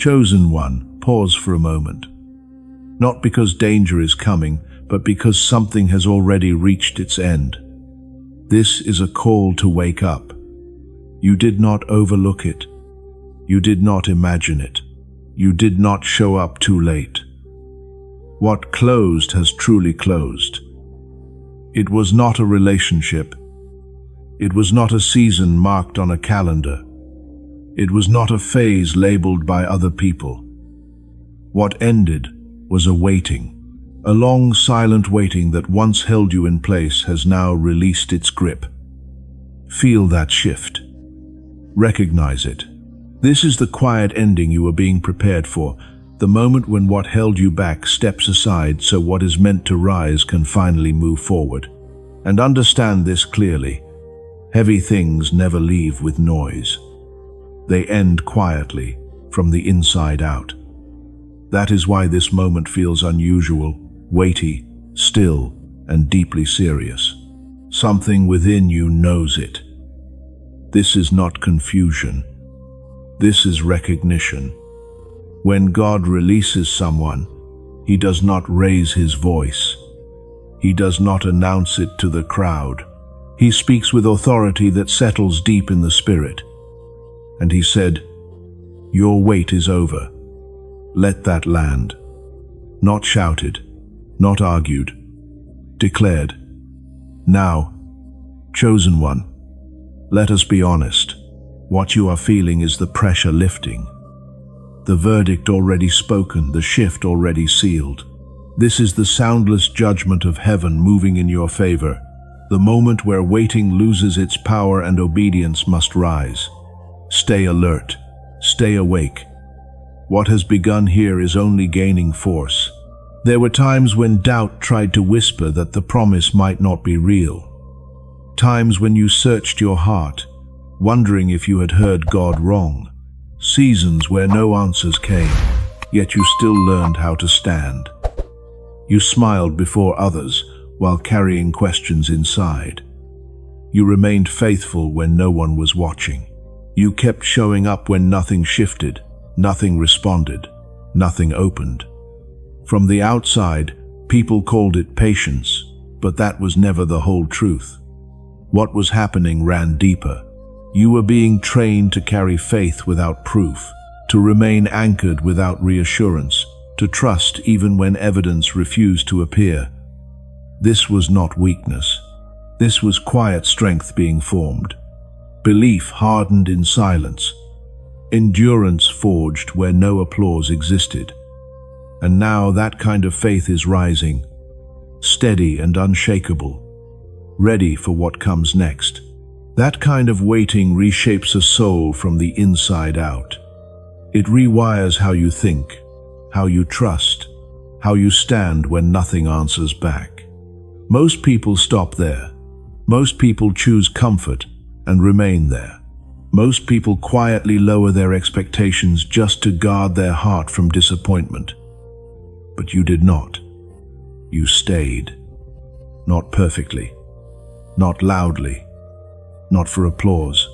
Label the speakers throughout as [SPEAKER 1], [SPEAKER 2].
[SPEAKER 1] Chosen one, pause for a moment. Not because danger is coming, but because something has already reached its end. This is a call to wake up. You did not overlook it. You did not imagine it. You did not show up too late. What closed has truly closed. It was not a relationship. It was not a season marked on a calendar. It was not a phase labeled by other people. What ended was a waiting. A long, silent waiting that once held you in place has now released its grip. Feel that shift. Recognize it. This is the quiet ending you are being prepared for, the moment when what held you back steps aside so what is meant to rise can finally move forward. And understand this clearly. Heavy things never leave with noise. They end quietly, from the inside out. That is why this moment feels unusual, weighty, still, and deeply serious. Something within you knows it. This is not confusion. This is recognition. When God releases someone, He does not raise His voice. He does not announce it to the crowd. He speaks with authority that settles deep in the spirit. And He said, "Your wait is over. Let that land." Not shouted, not argued, declared. Now, chosen one, let us be honest. What you are feeling is the pressure lifting. The verdict already spoken, the shift already sealed. This is the soundless judgment of heaven moving in your favor, the moment where waiting loses its power and obedience must rise. Stay alert, stay awake. What has begun here is only gaining force. There were times when doubt tried to whisper that the promise might not be real. Times when you searched your heart, wondering if you had heard God wrong. Seasons where no answers came, yet you still learned how to stand. You smiled before others while carrying questions inside. You remained faithful when no one was watching. You kept showing up when nothing shifted, nothing responded, nothing opened. From the outside, people called it patience, but that was never the whole truth. What was happening ran deeper. You were being trained to carry faith without proof, to remain anchored without reassurance, to trust even when evidence refused to appear. This was not weakness. This was quiet strength being formed. Belief hardened in silence. Endurance forged where no applause existed. And now that kind of faith is rising, steady and unshakable, ready for what comes next. That kind of waiting reshapes a soul from the inside out. It rewires how you think, how you trust, how you stand when nothing answers back. Most people stop there. Most people choose comfort and remain there. Most people quietly lower their expectations just to guard their heart from disappointment. But you did not. You stayed. Not perfectly, not loudly, not for applause.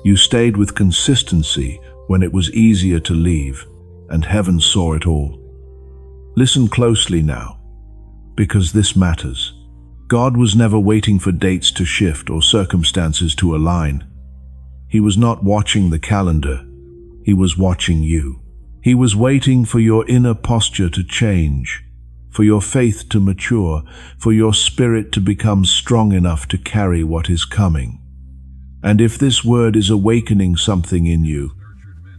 [SPEAKER 1] You stayed with consistency when it was easier to leave, and heaven saw it all. Listen closely now, because this matters. God was never waiting for dates to shift or circumstances to align. He was not watching the calendar. He was watching you. He was waiting for your inner posture to change, for your faith to mature, for your spirit to become strong enough to carry what is coming. And if this word is awakening something in you,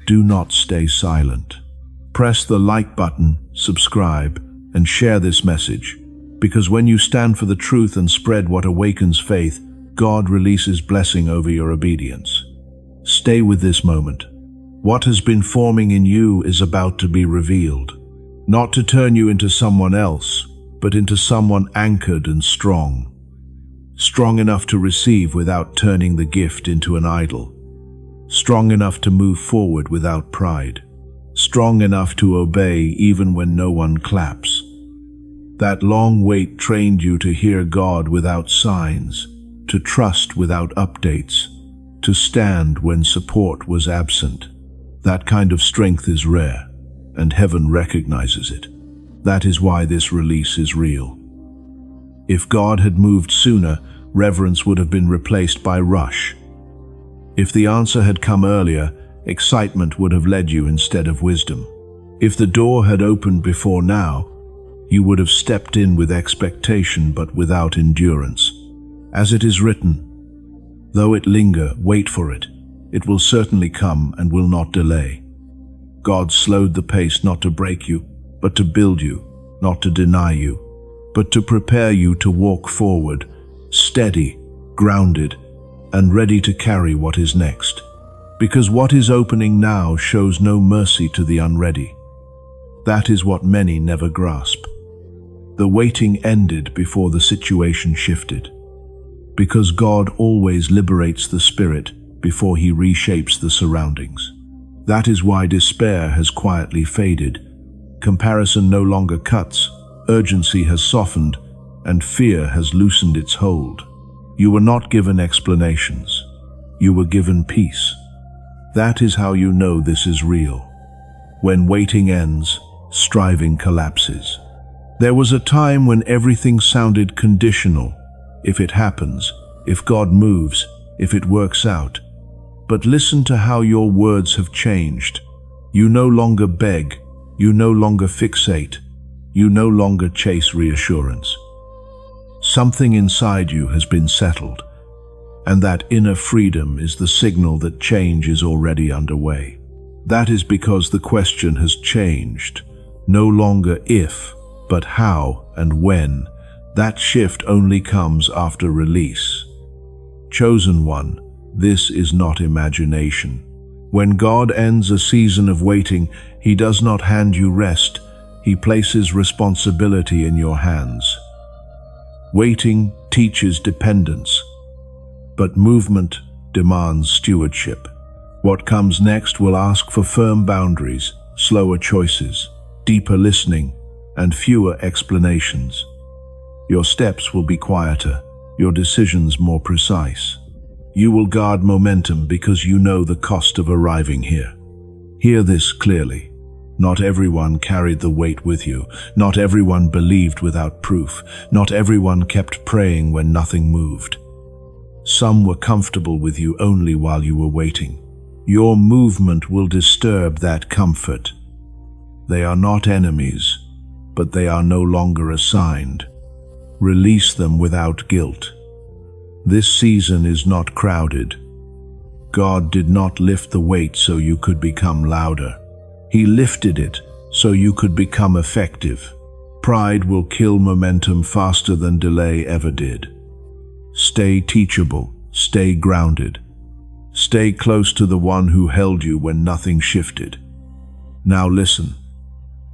[SPEAKER 1] do not stay silent. Press the like button, subscribe, and share this message, because when you stand for the truth and spread what awakens faith, God releases blessing over your obedience. Stay with this moment. What has been forming in you is about to be revealed, not to turn you into someone else, but into someone anchored and strong. Strong enough to receive without turning the gift into an idol. Strong enough to move forward without pride. Strong enough to obey even when no one claps. That long wait trained you to hear God without signs, to trust without updates, to stand when support was absent. That kind of strength is rare, and heaven recognizes it. That is why this release is real. If God had moved sooner, reverence would have been replaced by rush. If the answer had come earlier, excitement would have led you instead of wisdom. If the door had opened before now, you would have stepped in with expectation but without endurance. As it is written, "Though it linger, wait for it. It will certainly come and will not delay." God slowed the pace not to break you, but to build you, not to deny you, but to prepare you to walk forward, steady, grounded, and ready to carry what is next. Because what is opening now shows no mercy to the unready. That is what many never grasp. The waiting ended before the situation shifted. Because God always liberates the spirit before he reshapes the surroundings. That is why despair has quietly faded. Comparison no longer cuts, urgency has softened, and fear has loosened its hold. You were not given explanations. You were given peace. That is how you know this is real. When waiting ends, striving collapses. There was a time when everything sounded conditional. If it happens, if God moves, if it works out. But listen to how your words have changed. You no longer beg. You no longer fixate. You no longer chase reassurance. Something inside you has been settled, and that inner freedom is the signal that change is already underway. That is because the question has changed. No longer if, but how and when. That shift only comes after release. Chosen one, this is not imagination. When God ends a season of waiting, he does not hand you rest. He places responsibility in your hands. Waiting teaches dependence, but movement demands stewardship. What comes next will ask for firm boundaries, slower choices, deeper listening, and fewer explanations. Your steps will be quieter, your decisions more precise. You will guard momentum because you know the cost of arriving here. Hear this clearly. Not everyone carried the weight with you. Not everyone believed without proof. Not everyone kept praying when nothing moved. Some were comfortable with you only while you were waiting. Your movement will disturb that comfort. They are not enemies, but they are no longer assigned. Release them without guilt. This season is not crowded. God did not lift the weight so you could become louder. He lifted it so you could become effective. Pride will kill momentum faster than delay ever did. Stay teachable, stay grounded. Stay close to the one who held you when nothing shifted. Now listen.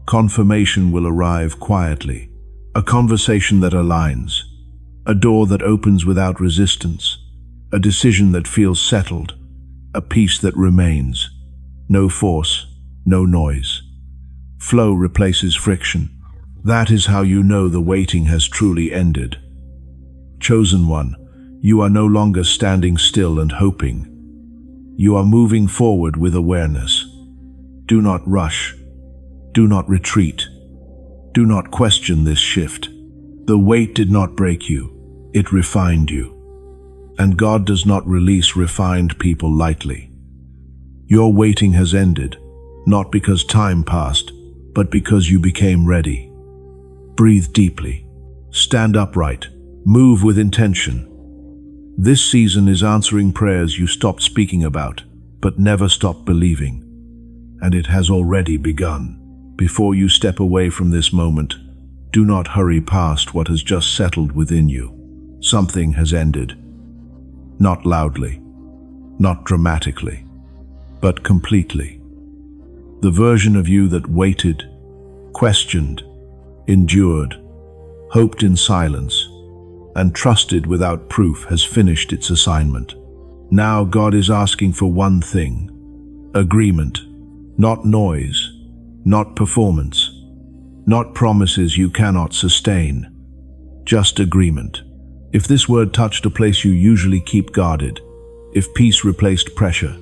[SPEAKER 1] Confirmation will arrive quietly. A conversation that aligns. A door that opens without resistance. A decision that feels settled. A peace that remains. No force, no noise. Flow replaces friction. That is how you know the waiting has truly ended. Chosen one, you are no longer standing still and hoping. You are moving forward with awareness. Do not rush. Do not retreat. Do not question this shift. The weight did not break you. It refined you. And God does not release refined people lightly. Your waiting has ended, not because time passed, but because you became ready. Breathe deeply. Stand upright. Move with intention. This season is answering prayers you stopped speaking about, but never stopped believing. And it has already begun. Before you step away from this moment, do not hurry past what has just settled within you. Something has ended. Not loudly, not dramatically, but completely. The version of you that waited, questioned, endured, hoped in silence, and trusted without proof has finished its assignment. Now God is asking for one thing: agreement, not noise, not performance, not promises you cannot sustain, just agreement. If this word touched a place you usually keep guarded, if peace replaced pressure,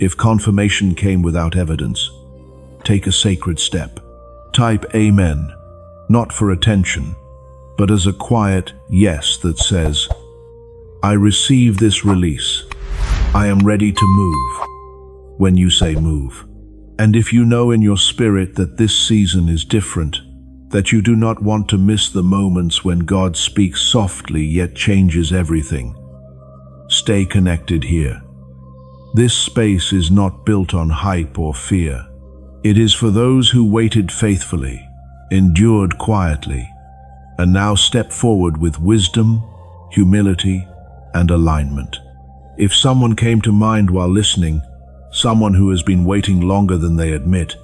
[SPEAKER 1] If confirmation came without evidence, take a sacred step. Type Amen, not for attention, but as a quiet yes that says, I receive this release. I am ready to move. When you say move. And if you know in your spirit that this season is different, that you do not want to miss the moments when God speaks softly yet changes everything, stay connected here. This space is not built on hype or fear. It is for those who waited faithfully, endured quietly, and now step forward with wisdom, humility, and alignment. If someone came to mind while listening, someone who has been waiting longer than they admit,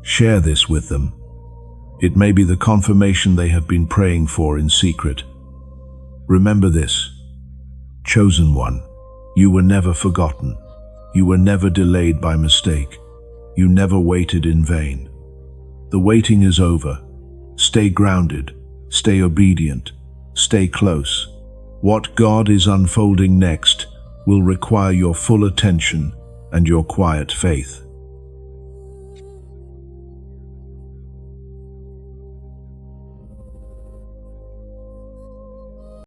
[SPEAKER 1] share this with them. It may be the confirmation they have been praying for in secret. Remember this, chosen one, you were never forgotten. You were never delayed by mistake. You never waited in vain. The waiting is over. Stay grounded, stay obedient, stay close. What God is unfolding next will require your full attention and your quiet faith.